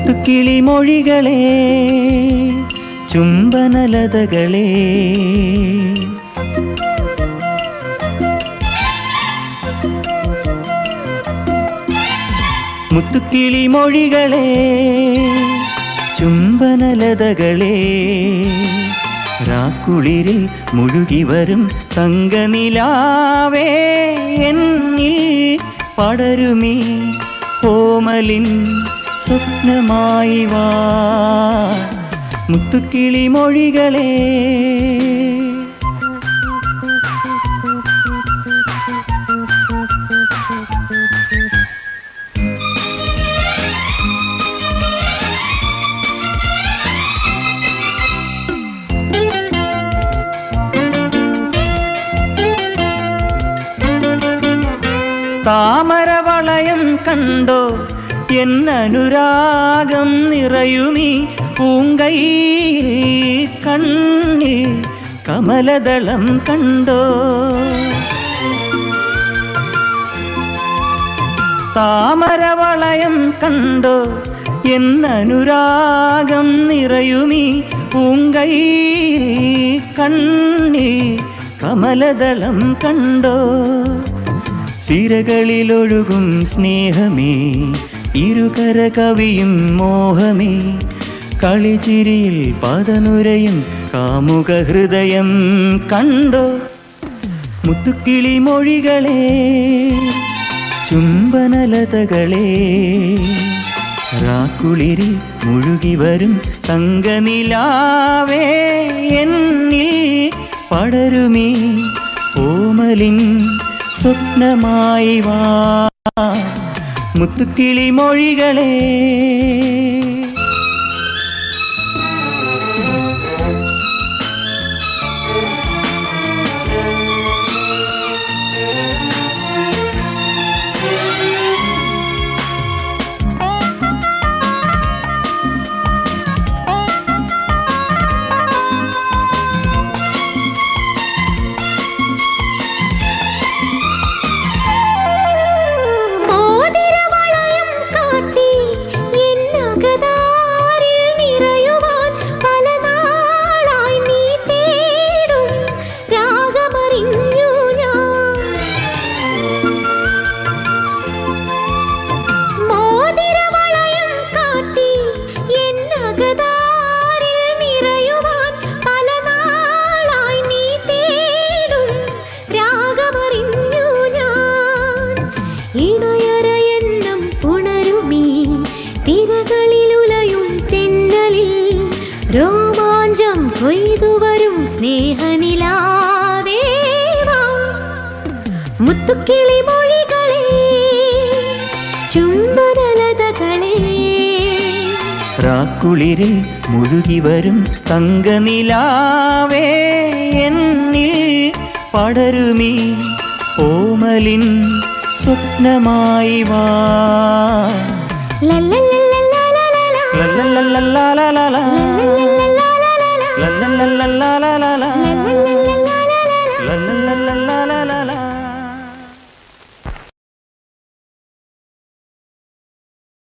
മുത്തുക്കിളി മൊഴികളെ ചുംബനലതകളെ മുത്തുക്കിളി മൊഴികളെ ചുംബനലതകളെ രാക്കുളിരിൽ മുഴുകി വരും തങ്കനിലാവേ എന്നിൽ പടരുമീ കോമലിൻ സ്വപ്നമായി വാ മുത്തുക്കിളി മൊഴികളെ താമരവളയം കണ്ടോ എന്നനുരാഗം നിറയുമീ പൂങ്കൈയിൽ കണ്ണിൽ കമലദളം കണ്ടോ താമരവളയം കണ്ടോ എന്നനുരാഗം നിറയുമീ പൂങ്കൈയിൽ കണ്ണിൽ കമലദളം കണ്ടോ സിരകളിലൊഴുകും സ്നേഹമേ ഇരുകര കവിയും മോഹമേ കളിച്ചിരിയിൽ പദനുരയും കാമുക ഹൃദയം കണ്ടോ മുത്തുക്കിളി മൊഴികളെ ചുംബനലതകളെ രാക്കുളിരി മുഴുകി വരും തങ്കനിലാവേ എന്നിൽ പടരുമീ കോമലിൻ സ്വപ്നമായി വാ മുത്തുക്കിളി മൊഴികളെ രോമാഞ്ചം കൊയ്തുവരും സ്നേഹനിലാവേ വാ മുത്തുക്കിളി മൊഴികളെ ചുംബനലതകളെ രാക്കുളിരിൽ മുഴുകി വരും തങ്കനിലാവേ എന്നിൽ പടരുമീ കോമലിൻ സ്വപ്നമായി വാ la la la la la la la la la la la la la la la la la la la